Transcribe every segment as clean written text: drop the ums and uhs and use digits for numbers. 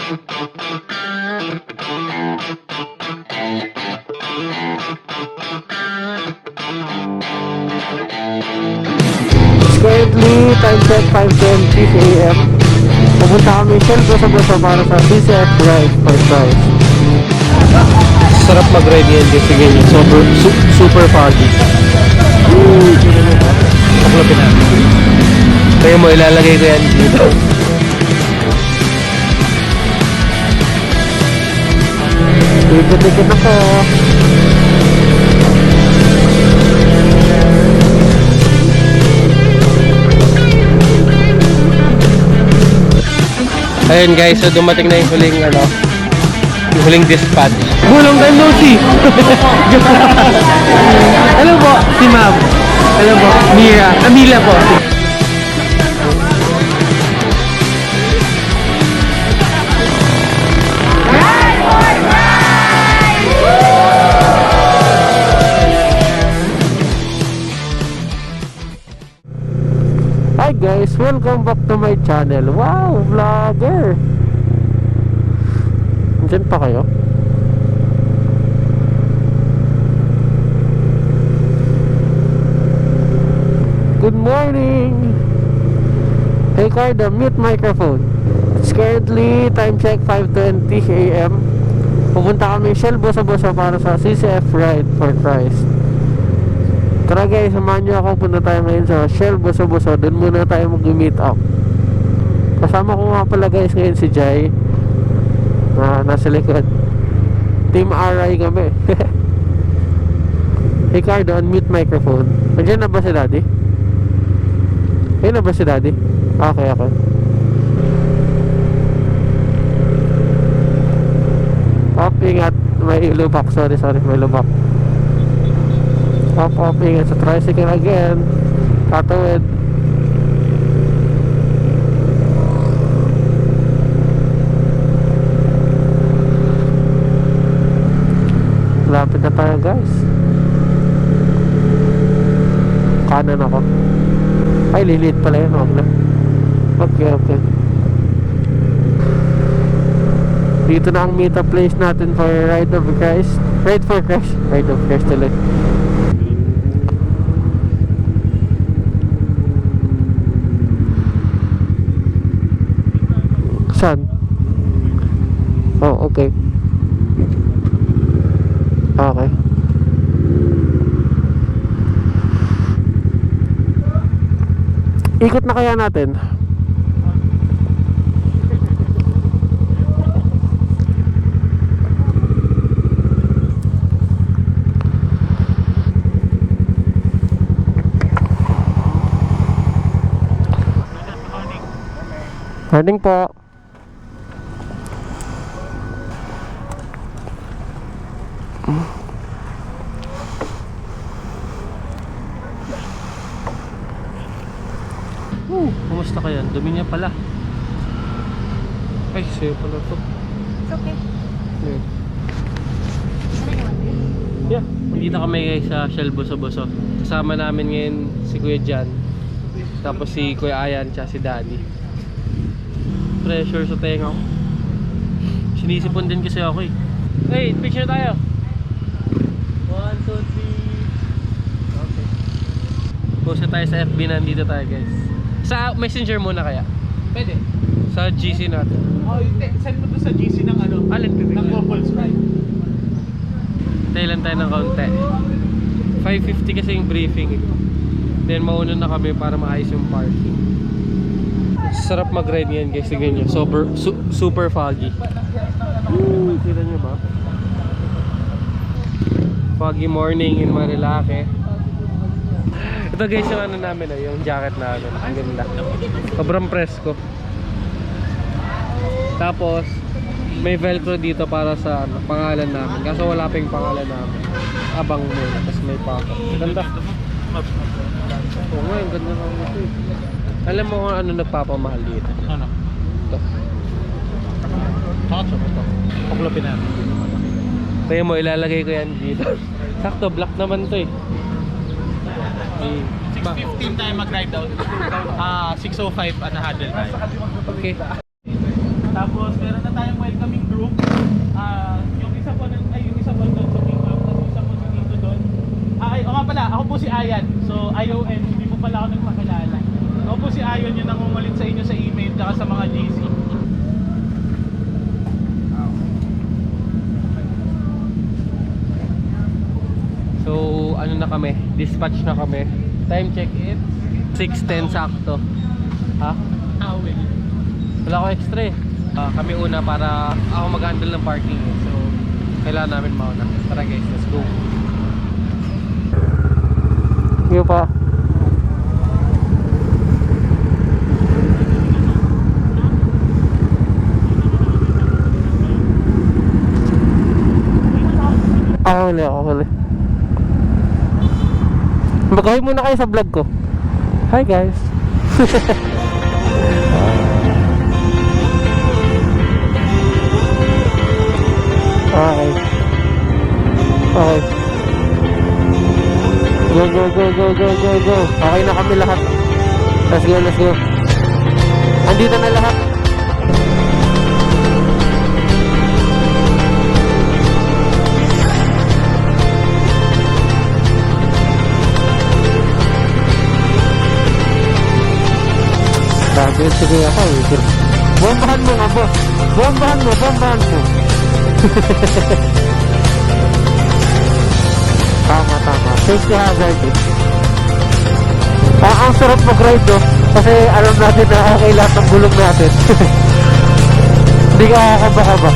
Currently, time check 5:20 AM. Pupunta kami Shell Bosa para sa CCF ride for price. Sarap mag-ride yan kasi ganyan. Super foggy. Paklapin natin. Kaya mo ilalagay ko yan dito. Dikit-dikit ako. Ayun guys, so dumating na yung huling dispatch. Gulong tayo, Lucy! Hello po, si Ma'am. Hello po, Mila po. Hi guys, welcome back to my channel. Wow, vlogger! Diyan pa kayo? Good morning! Hey Carda, mute microphone. It's currently time check 5:20 AM. Pupunta kami Shell Bosa para sa CCF ride for Christ. Tara guys, samahan nyo ako. Punta tayo ngayon sa Shell Bosa. Doon muna tayo mag-meet up. Kasama ko nga pala guys ngayon si Jai, nasa likod. Team RI kami. Hey Cardo, unmute microphone. Nandiyan na ba si Daddy? Ayun na ba si Daddy? Okay. Ingat. May lubak. Sorry, may lubak. Up, ingat sa tricycle again. Tatawid. Lapit na tayo guys. Kanan ako. Ay, lilit pala yun. Huwag na. Okay. Dito na ang meetup place natin for Ride of Christ. Ride for Christ. Ride of Christ tuloy. Saan? Oh, okay. Ikot na kaya natin? Morning po. Kumusta ka yan? Dumi niya pala. Ay, sa'yo pala to. It's okay. Yeah. Nandito kami guys sa Shell Bosa. Kasama namin ngayon si Kuya Jan, tapos si Kuya Ayan, tsaka si Danny. Pressure sa tenga ko. Sinisipon din kasi ako eh. Hey, picture tayo. 1, 2, 3. Okay. Post na tayo sa FB, nandito tayo guys. Sa Messenger muna kaya? Pwede. Sa GC natin. Oh, send mo to sa GC ng Alin? ng Couple Sprite. Tayo lang tayo ng kaunti. 5:50 kasi yung briefing. Then mauna na kami para maayos yung parking. Sarap mag-ride yan guys. Tignan nyo. Super foggy. Kita nyo ba? Foggy morning in Marilake. Ito guys yung ano namin, yung jacket namin. Ang ganda. Sobrang presko. Tapos may velcro dito para sa pangalan namin. Kaso wala pa yung pangalan namin. Abang muna. Tapos may pako. Ganda. Oo nga, yung ganda ng ito eh. Alam mo kung ano nagpapamahal dito? Ano? Ito. Sakto ba ito? Paklapin natin. Kaya mo ilalagay ko yan dito. Sakto, black naman to eh. 6:15 tayo mag-ride out. 6:05 at handle tayo. Okay. Tapos meron na tayong welcoming group. Yung isa po doon sa main group, tapos isa po si Tito doon. O nga pala, ako po si Ayan. So ION, hindi po pala ako nagpakilala. Ako po si Ayon, yung nangungulit sa inyo sa email tsaka sa mga GC. So, ano na kami? Dispatch na kami. Time check it 6:10 sakto. Ha? Awel. Wala ko extra eh. Kami una para ako mag-handle ng parking eh. So, kailangan namin mauna. Tara guys, let's go. Sige pa. Ako huli. Mag-hi muna kayo sa vlog ko. Hi guys. Okay. Go. Okay na kami lahat. Let's go. Andito na lahat. Sige ako eh. Bombahan mo nga boss. Bombahan mo. Tama. Safety hazard eh. Ang sarap mag-ride do. Kasi alam natin na okay lahat ng bulong natin. Hindi ka kakaba-kaba.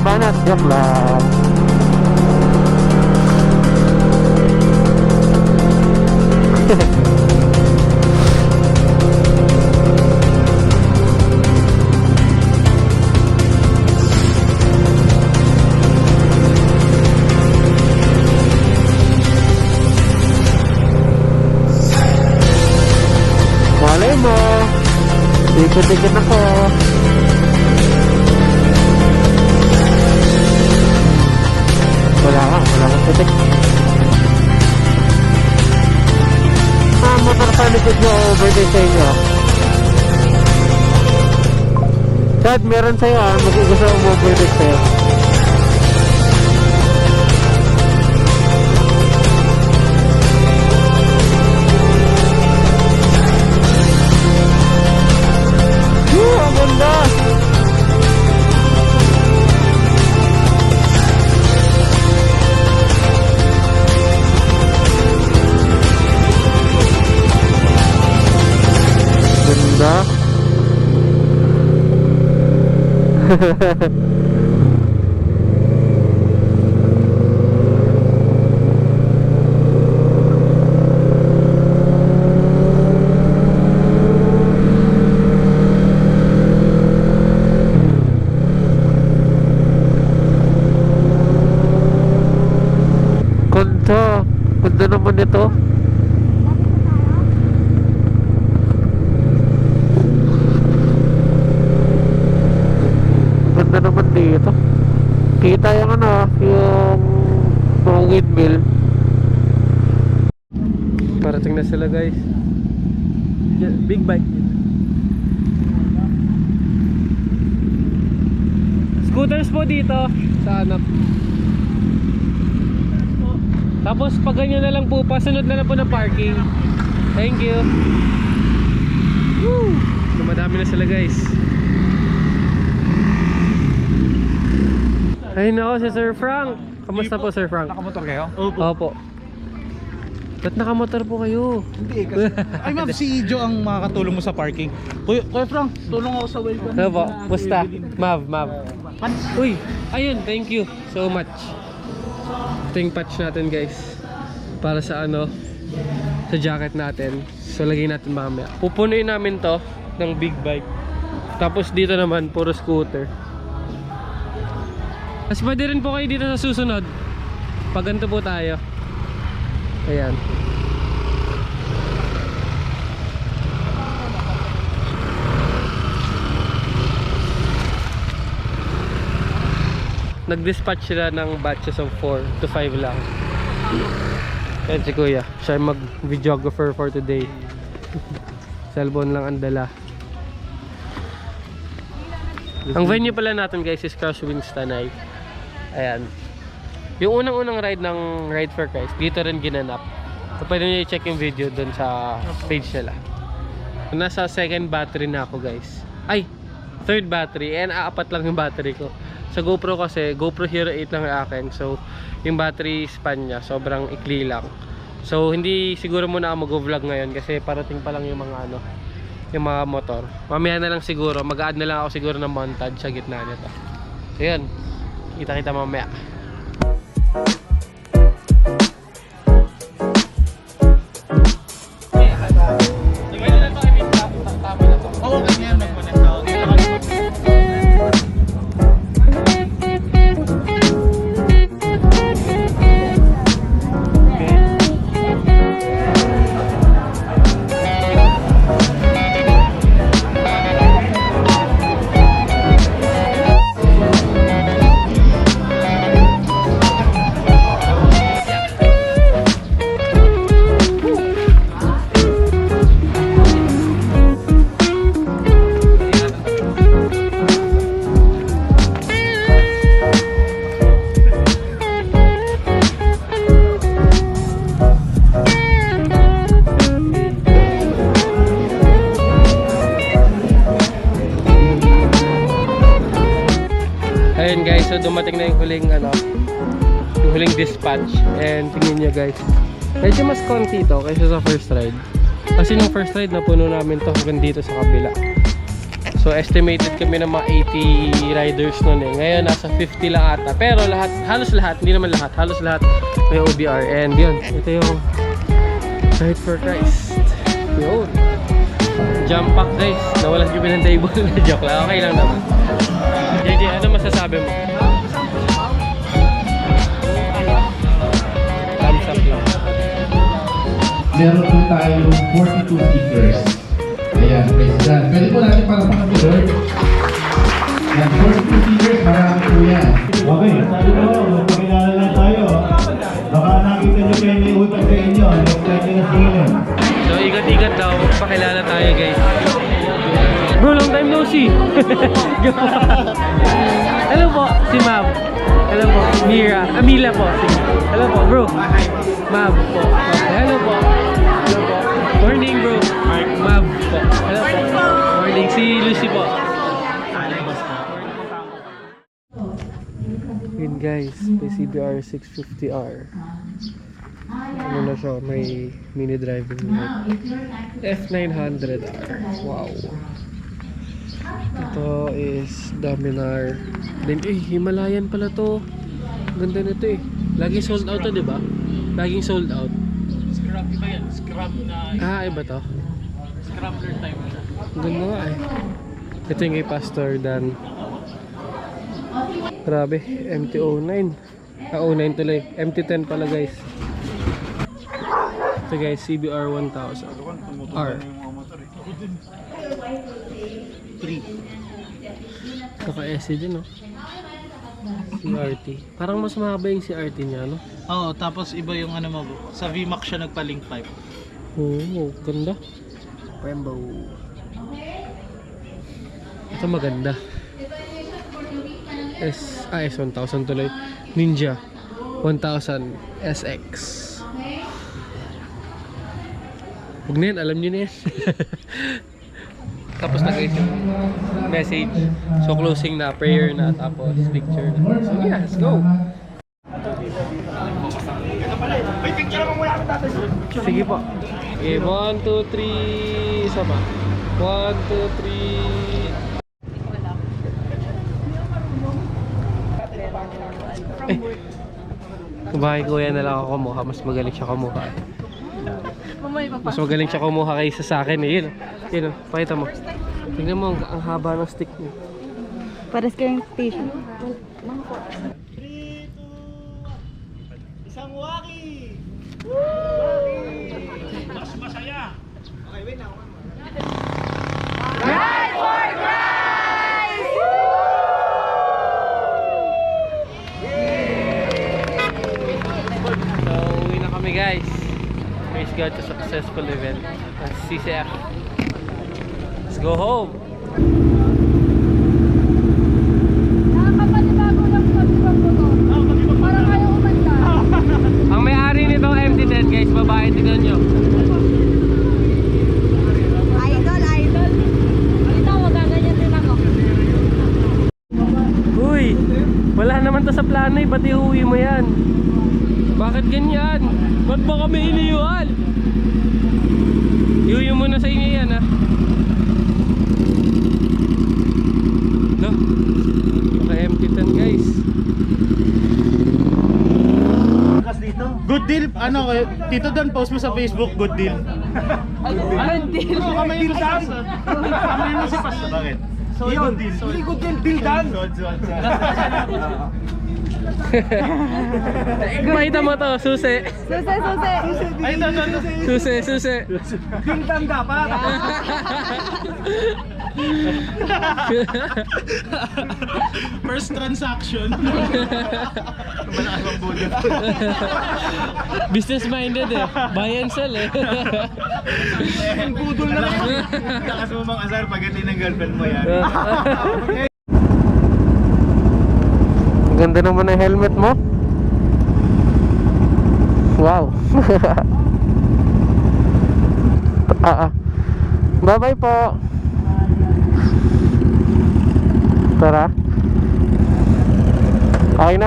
Banat. Joke lang. Malay mo. Ikot-ikot ako. Wala kang putik. Motor sa likod nyo, overtake sa inyo. Chad, meron sa'yo gusto mong overtake sa'yo. Ang ganda! Ganda naman ito. Ganda naman dito. Kita yung yung mga windmill. Parating na sila guys. Big bike. Scooters po dito sa anak. Tapos pag ganyan na lang po, pasunod na lang po ng parking. Thank you. Woo! Dumadami na sila guys. Ayun ako si Sir Frank. Kamusta po Sir Frank? Nakamotor kayo? Opo. Ba't nakamotor po kayo? Hindi kasi. Ay ma'am, si Jo ang makakatulong mo sa parking. Kuya Frank, tulong ako sa welcome. Ano po? Musta? Mav. Uy, ayun, thank you so much. Ito yung patch natin guys. Para sa sa jacket natin. So lagay natin mamaya. Pupunuin namin to ng big bike. Tapos dito naman, puro scooter. Mas pwede rin po kayo dito sa susunod. Pag ganito po tayo. Ayan. nag-dispatch sila ng batches of 4 to 5 lang. Yan si Kuya, siya yung mag-videographer for today. Cellphone lang ang dala. Ang venue pala natin guys is Crosswinds Tanay. Ayan. Yung unang-unang ride ng Ride for Christ, dito rin ginanap. So pwede nyo i-check yung video dun sa page nila. Nasa second battery na ako guys. Ay! Third battery. And aapat lang yung battery ko. Sa GoPro kasi, GoPro Hero 8 lang yung akin. So, yung battery span niya, sobrang ikli lang. So, hindi siguro muna ako mag-vlog ngayon kasi parating pa lang yung mga ano, yung mga motor. Mamaya na lang siguro, mag-add na lang ako siguro ng montage sa gitna nito. So, yun. Kita-kita mamaya. Ayun guys, so dumating na yung huling ano, yung huling dispatch. And tingnan nyo guys, medyo mas konti ito kaysa sa first ride. Kasi nung first ride napuno namin to hanggang dito sa kabila. So estimated kami ng mga 80 riders nun eh. Ngayon nasa 50 lang ata. Pero lahat, halos lahat, hindi naman lahat, halos lahat may OBR. And yun, ito yung Ride for Christ. Yun. Jump pack guys, nawalan kami ng table. Joke lang, okay lang naman. JJ, ano masasabi mo? Thumbs up lang. Meron po tayong 42 stickers. Ayan, praise God. Pwede po natin para pang Lord. Yan, 42 stickers, marami po yan. Okay, sabi mo, magpakilala lang tayo. Baka nakita nyo kayo may utang sa inyo. Huwag tayo na singilin. So, ikat-ikat daw. Pakilala tayo guys. Bro, long time no see. Hello po, si Mab. Hello po, Mila po. Hello po, bro. Mab po. Hello po. Hello po. Morning bro. Mab po. Hello po. Morning, si Lucy po. Yun guys, may CBR 650R. Ano na siya, may mini driving light. F900R. Wow. Ito is Dominar. Then, Himalayan pala to. Ganda nito eh. Lagi sold out to, di ba? Laging sold out. Scrub, iba yan. Scrub na... Iba to? Scrubber type na. Ganda nga eh. Ito yung kay Pastor Dan. Grabe, MT-09. 09 tuloy. MT-10 pala guys. Ito guys, CBR 1000 R. 3. Naka-SE din, no? CRT. Parang mas mahaba yung CRT niya, no? Oo, tapos iba yung ano mo. Sa VMAX siya nagpa-link pipe. Oo, ganda. Rainbow. Ito maganda. S1000 tuloy. Ninja 1000 SX. Huwag na yan, alam nyo na yan. Tapos nag-guys yung message. So closing na, prayer na, tapos picture na. So yeah, let's go! Sige po. Okay, 1, 2, 3. Isa pa. 1, 2, 3. Bahay kuya na lang ako kumuha. Mas magaling siya kumuha. Mas magaling siya kumuha kaysa sa akin eh. Yun, pakita mo. Tingnan mo, ang haba ng stick niya. Pares kayong station. Isang waki! Mas masaya! Okay, wait na. Ride for Christ! got a successful event. CCF. Let's go home. Nakakapanibago lang sa ibang motor. Parang ayaw umanda. Ang may-ari nitong MT-10 guys, babae, tignan nyo. Idol, idol. Ito, magaganyan din ako. Uy, wala naman to sa plano eh, pati uwi mo yan. Bakit ganyan? Ba't ba kami iniwan? Iuwi mo na sa inyo yan ha. No? Naka-MT-10 guys. Good deal, ano, Tito Don, post mo sa Facebook, good deal. Good deal. Kamay mo sa asa. Kamay mo si Pas. Bakit? So, yun, hindi good deal, deal done. Makita mo to, susi. Susi, susi. Ay, ito. Susi, susi. Deal done dapat. First transaction. Malaking budget. Business minded eh. Buy and sell eh. Budol na lang. Nakasumang asar pagdating ng girlfriend mo yan. Ang ganda naman ng helmet mo. Wow. Bye-bye po. Tara. Okay na.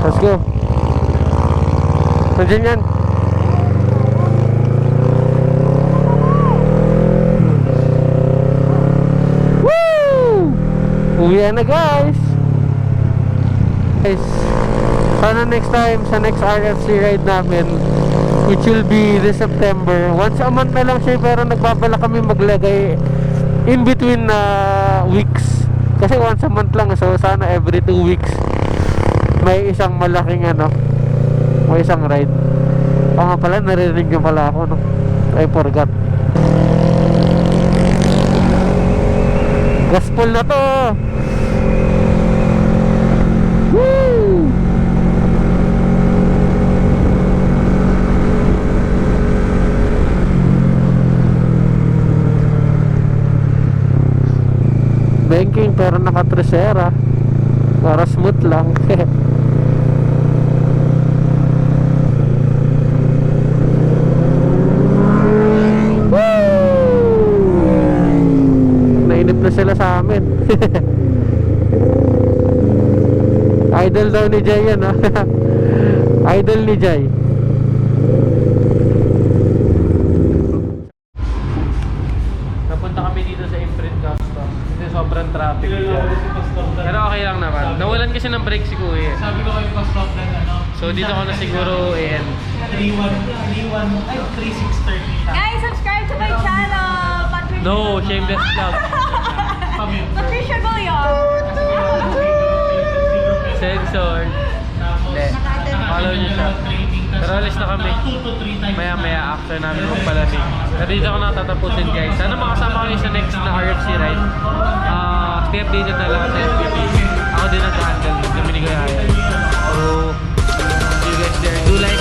Let's go. Nandiyan yan. Woo! Uwi na guys. Guys, sana next time sa next RFC ride namin, which will be this September. Once a month na lang siya, pero nagbabala kami maglagay in between weeks. Kasi once a month lang, so sana every 2 weeks may isang malaking may isang ride. Oo nga pala, narinig nyo pala ako, no? I forgot. Gaspol na to. Woo! Banking pero naka-tresera para smooth lang. Nainip na sila sa amin. Idol daw ni Jay yan ha. Idol ni Jay. Napunta kami dito sa Imprint Custom kasi sobrang traffic dyan. Pero okay lang naman. Nawalan kasi ng break si Kuya. Sabi ko kayo pa-stop na So dito ko na siguro 3630. Guys, subscribe to my channel. Patricia. No, shameless vlog. Patricia Gullion. Censored. Hindi. Follow nyo siya. Pero alis na kami. Maya after namin magpalamig. Pero dito ako natatapusin guys. Sana makasama kayo sa next na RFC ride. Stay updated na lang sa SPP. Ako din nag-handle. Dominic Ayala. So, see you guys there. Do like,